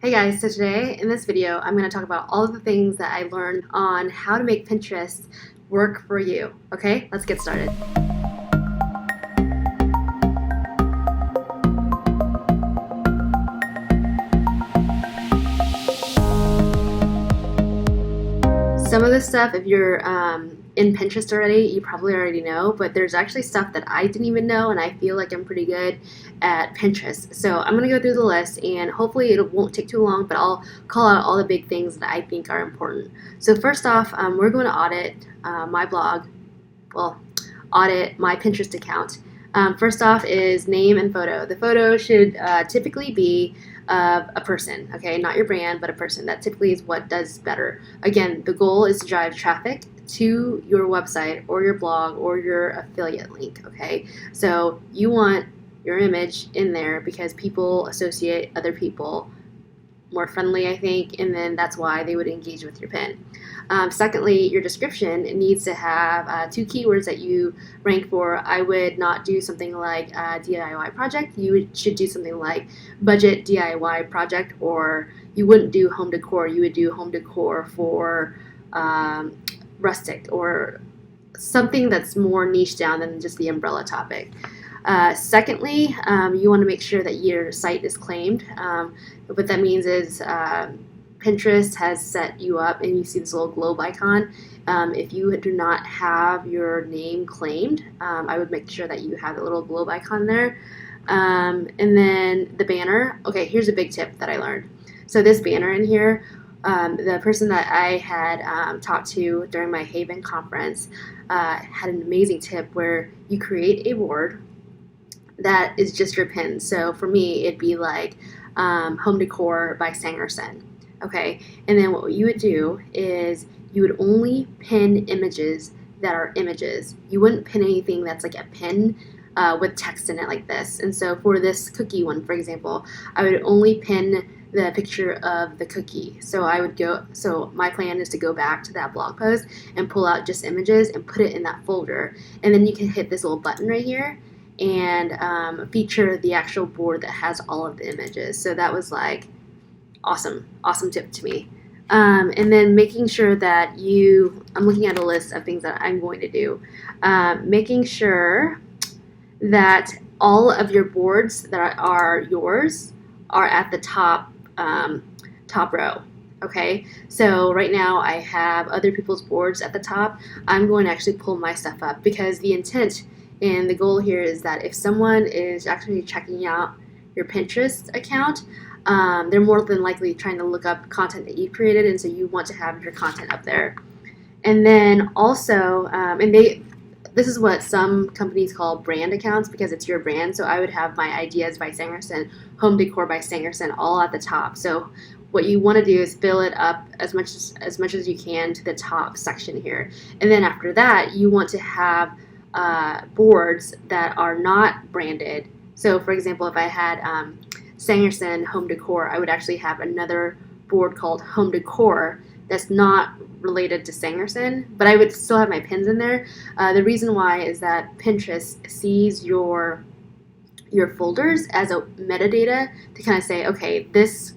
Hey guys, so today in this video I'm going to talk about all of the things that I learned on how to make Pinterest work for you. Okay, let's get started. Some of this stuff, if you're in Pinterest already, you probably already know, but there's actually stuff that I didn't even know, and I feel like I'm pretty good at Pinterest. So I'm going to go through the list, and hopefully it won't take too long, but I'll call out all the big things that I think are important. So first off, we're going to audit my blog, well, audit my Pinterest account. First off is name and photo. The photo should typically be of a person, okay, not your brand, but a person. That typically is what does better. Again, the goal is to drive traffic to your website or your blog or your affiliate link, okay? So you want your image in there because people associate other people more friendly, I think, and then that's why they would engage with your pin. Secondly, your description needs to have 2 keywords that you rank for. I would not do something like DIY project. You should do something like budget DIY project, or you wouldn't do home decor. You would do home decor for rustic, or something that's more niche down than just the umbrella topic. Secondly, you want to make sure that your site is claimed. What that means is Pinterest has set you up, and you see this little globe icon. If you do not have your name claimed, I would make sure that you have the little globe icon there. And then the banner. Okay, here's a big tip that I learned. So this banner in here, the person that I had talked to during my Haven conference had an amazing tip where you create a board that is just your pins. So for me, it'd be like home decor by Sangerson. Okay, and then what you would do is you would only pin images that are images. You wouldn't pin anything that's like a pin with text in it like this. And so for this cookie one, for example, I would only pin the picture of the cookie. So my plan is to go back to that blog post and pull out just images and put it in that folder. And then you can hit this little button right here and feature the actual board that has all of the images. So that was like awesome tip to me. And then making sure that I'm looking at a list of things that I'm going to do. Making sure that all of your boards that are yours are at the top row. Okay, so right now I have other people's boards at the top. I'm going to actually pull my stuff up because the intent and the goal here is that if someone is actually checking out your Pinterest account, they're more than likely trying to look up content that you've created, and so you want to have your content up there. And then also, this is what some companies call brand accounts because it's your brand. So I would have my ideas by Sangerson, home decor by Sangerson, all at the top. So what you want to do is fill it up as much as you can to the top section here. And then after that, you want to have boards that are not branded. So for example, if I had Sangerson home decor, I would actually have another board called home decor that's not related to Sangerson, but I would still have my pins in there. The reason why is that Pinterest sees your folders as a metadata to kind of say, okay, this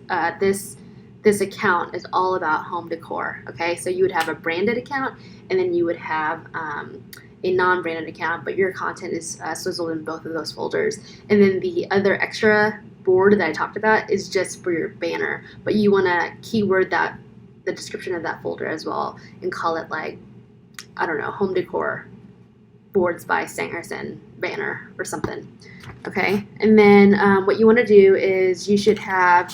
account is all about home decor. Okay, so you would have a branded account, and then you would have a non-branded account, but your content is swizzled in both of those folders. And then the other extra board that I talked about is just for your banner, but you want to keyword the description of that folder as well and call it like, I don't know, home decor boards by Sangerson banner or something. Okay, and then what you want to do is you should have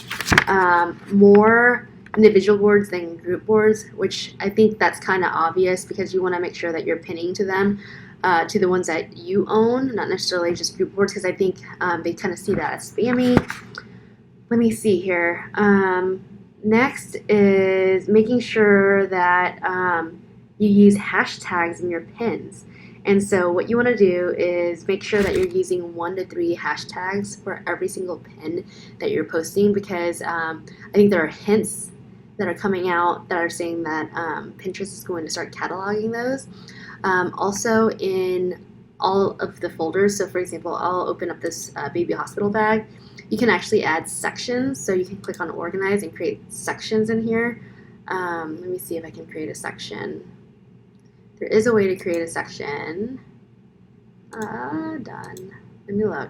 more individual boards than group boards, which I think that's kind of obvious because you want to make sure that you're pinning to them, to the ones that you own, not necessarily just group boards, because I think they kind of see that as spammy. Let me see here. Next is making sure that you use hashtags in your pins. And so what you want to do is make sure that you're using 1 to 3 hashtags for every single pin that you're posting, because I think there are hints that are coming out that are saying that Pinterest is going to start cataloging those. Also in all of the folders, so for example, I'll open up this baby hospital bag, You can actually add sections, so you can click on organize and create sections in here. Let me see if I can create a section. There is a way to create a section. Done. Let me look.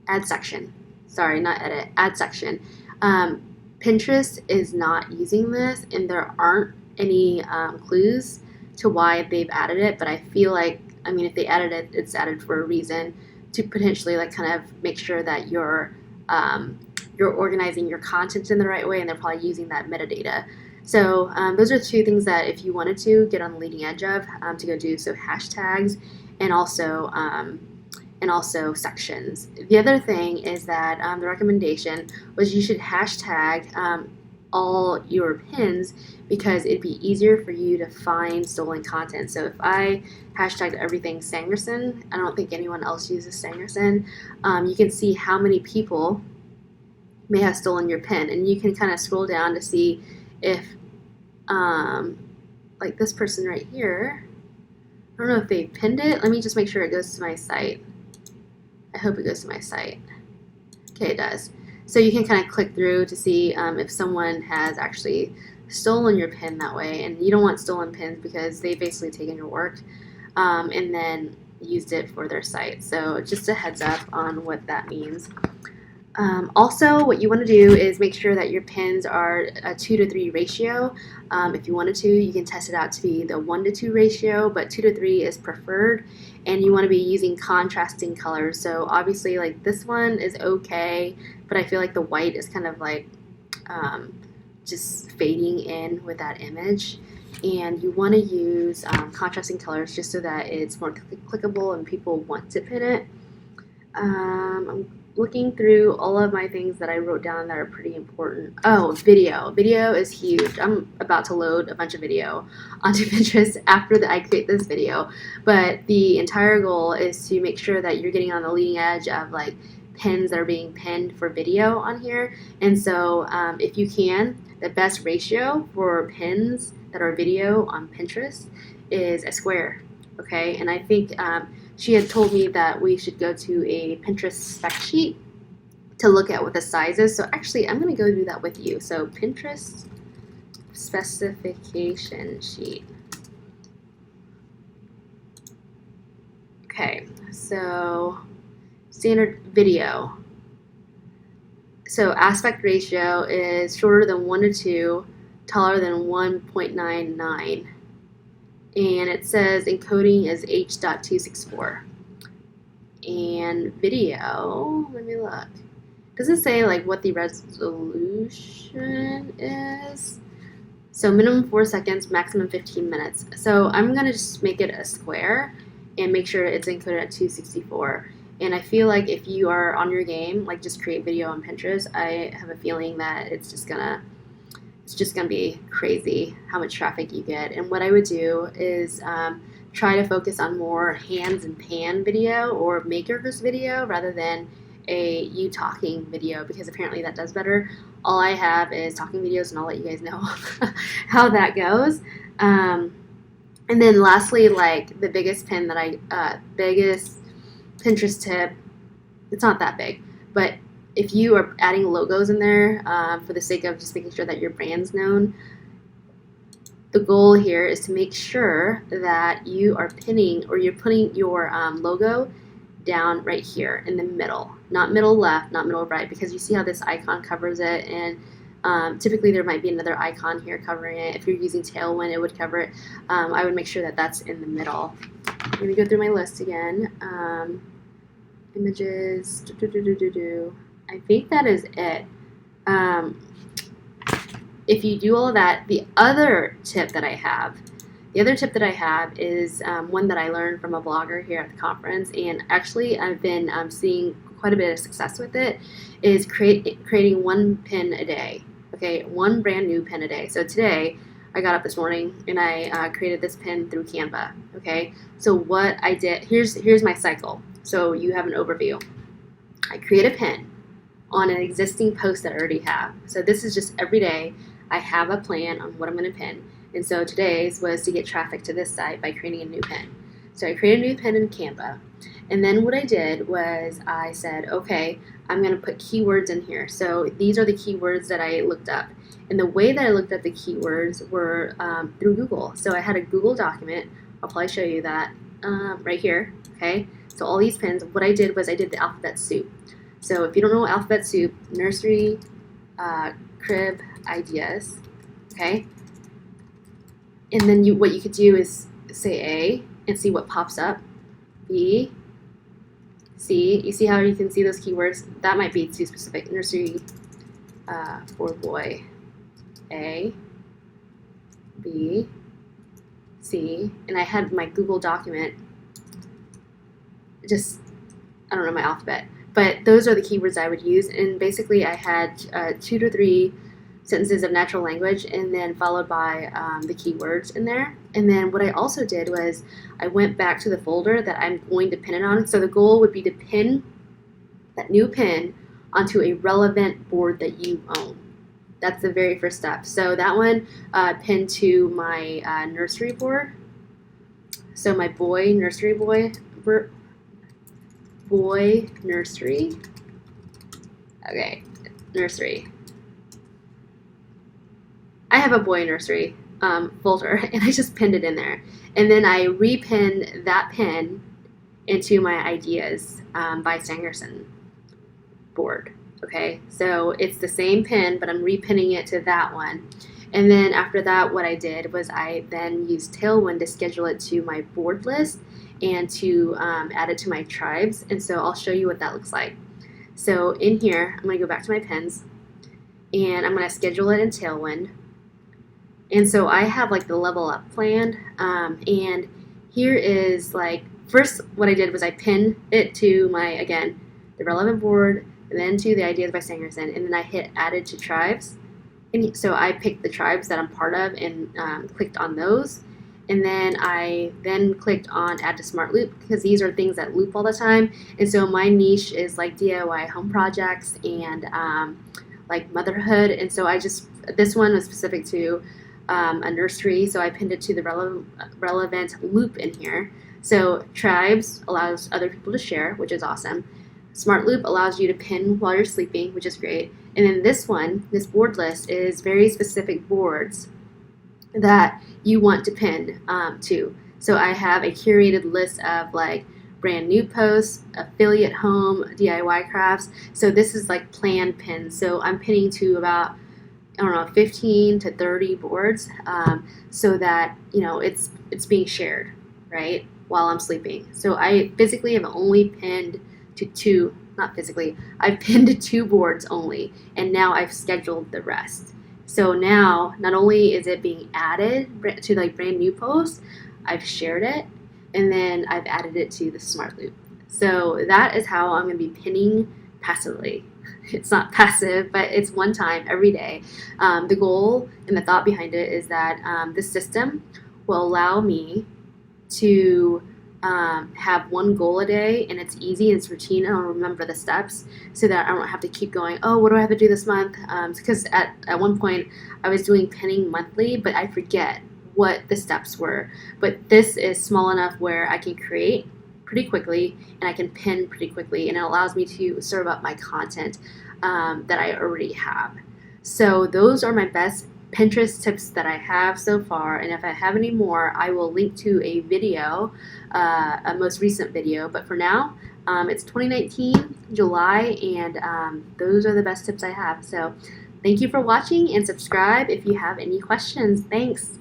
Add section. Sorry, not edit. Add section. Pinterest is not using this, and there aren't any clues to why they've added it, but I feel like, I mean, if they added it, it's added for a reason to potentially like kind of make sure that you're organizing your content in the right way, and they're probably using that metadata. So those are two things that if you wanted to get on the leading edge of to go do, so hashtags and also sections. The other thing is that the recommendation was you should hashtag all your pins, because it'd be easier for you to find stolen content. So if I hashtagged everything Sangerson, I don't think anyone else uses Sangerson, you can see how many people may have stolen your pin, and you can kind of scroll down to see if like this person right here, I don't know if they pinned it. Let me just make sure it goes to my site. I hope it goes to my site. Okay, it does. So you can kind of click through to see if someone has actually stolen your pin that way, and you don't want stolen pins because they've basically taken your work and then used it for their site. So just a heads up on what that means. Also, what you want to do is make sure that your pins are a 2-to-3 ratio. If you wanted to, you can test it out to be the 1-to-2 ratio, but 2-to-3 is preferred, and you want to be using contrasting colors. So obviously, like this one is okay, but I feel like the white is kind of like just fading in with that image. And you want to use contrasting colors just so that it's more clickable and people want to pin it. I'm looking through all of my things that I wrote down that are pretty important. Oh, video. Video is huge. I'm about to load a bunch of video onto Pinterest after I create this video. But the entire goal is to make sure that you're getting on the leading edge of like pins that are being pinned for video on here. And so if you can, the best ratio for pins that are video on Pinterest is a square. Okay, and I think she had told me that we should go to a Pinterest spec sheet to look at what the size is. So actually, I'm going to go do that with you. So Pinterest specification sheet. Okay, so standard video. So aspect ratio is shorter than 1-to-2, taller than 1.99. And it says encoding is H.264. And video, let me look. Does it say like what the resolution is? So minimum 4 seconds, maximum 15 minutes. So I'm gonna just make it a square and make sure it's encoded at 264. And I feel like if you are on your game, like just create video on Pinterest, I have a feeling that it's just gonna be crazy how much traffic you get. And what I would do is try to focus on more hands and pan video or makers video rather than a you talking video, because apparently that does better. All I have is talking videos, and I'll let you guys know how that goes. And then lastly, like the biggest pin that biggest Pinterest tip, it's not that big, but if you are adding logos in there for the sake of just making sure that your brand's known, the goal here is to make sure that you are pinning or you're putting your logo down right here in the middle, not middle left, not middle right, because you see how this icon covers it, and typically there might be another icon here covering it. If you're using Tailwind, it would cover it. I would make sure that that's in the middle. Let me go through my list again. Images, I think that is it. If you do all of that, the other tip that I have is one that I learned from a blogger here at the conference, and actually I've been seeing quite a bit of success with it, is creating one pin a day. Okay, one brand new pin a day. So today, I got up this morning and I created this pin through Canva. Okay, so what I did, here's my cycle. So you have an overview. I create a pin on an existing post that I already have. So this is just every day I have a plan on what I'm going to pin. And so today's was to get traffic to this site by creating a new pin. So I created a new pin in Canva. And then what I did was I said, okay, I'm going to put keywords in here. So these are the keywords that I looked up. And the way that I looked at the keywords were through Google. So I had a Google document. I'll probably show you that right here. Okay. So all these pins, what I did was I did the alphabet soup. So if you don't know alphabet soup, nursery, crib, ideas. Okay. And then what you could do is say A and see what pops up. B, C. You see how you can see those keywords? That might be too specific. Nursery for boy. A, B, C. And I had my Google document. Just, I don't know my alphabet. But those are the keywords I would use. And basically I had 2 to 3 sentences of natural language and then followed by the keywords in there. And then what I also did was I went back to the folder that I'm going to pin it on. So the goal would be to pin that new pin onto a relevant board that you own. That's the very first step. So that one pinned to my nursery board. So my boy nursery. Okay, nursery. I have a boy nursery folder, and I just pinned it in there. And then I repinned that pin into my ideas by Sangerson board. Okay, so it's the same pin, but I'm repinning it to that one. And then after that, what I did was I then used Tailwind to schedule it to my board list and to add it to my tribes. And so I'll show you what that looks like. So in here, I'm going to go back to my pins, and I'm going to schedule it in Tailwind. And so I have like the level up planned, and here is like, first what I did was I pinned it to my, again, the relevant board, and then to the ideas by Sangerson, and then I hit added to tribes. And so I picked the tribes that I'm part of and clicked on those. And then I clicked on add to smart loop, because these are things that loop all the time. And so my niche is like DIY home projects and like motherhood. And so this one was specific to a nursery, so I pinned it to the relevant loop in here. So tribes allows other people to share, which is awesome. Smart loop allows you to pin while you're sleeping, which is great. And then this one, this board list, is very specific boards that you want to pin to. So I have a curated list of like brand new posts, affiliate home, DIY crafts. So this is like planned pins. So I'm pinning to about, I don't know, 15 to 30 boards so that, you know, it's being shared, right, while I'm sleeping. So I physically have only pinned to two, not physically, I've pinned to 2 boards only, and now I've scheduled the rest. So now, not only is it being added to like brand new posts, I've shared it, and then I've added it to the smart loop. So that is how I'm going to be pinning passively. It's not passive, but it's one time every day. The goal and the thought behind it is that this system will allow me to have one goal a day, and it's easy and it's routine, and I'll remember the steps so that I don't have to keep going, oh, what do I have to do this month? Because at one point I was doing pinning monthly, but I forget what the steps were. But this is small enough where I can create pretty quickly and I can pin pretty quickly, and it allows me to serve up my content that I already have. So those are my best Pinterest tips that I have so far, and if I have any more, I will link to a video, a most recent video. But for now, it's 2019, July, and those are the best tips I have. So thank you for watching, and subscribe if you have any questions. Thanks.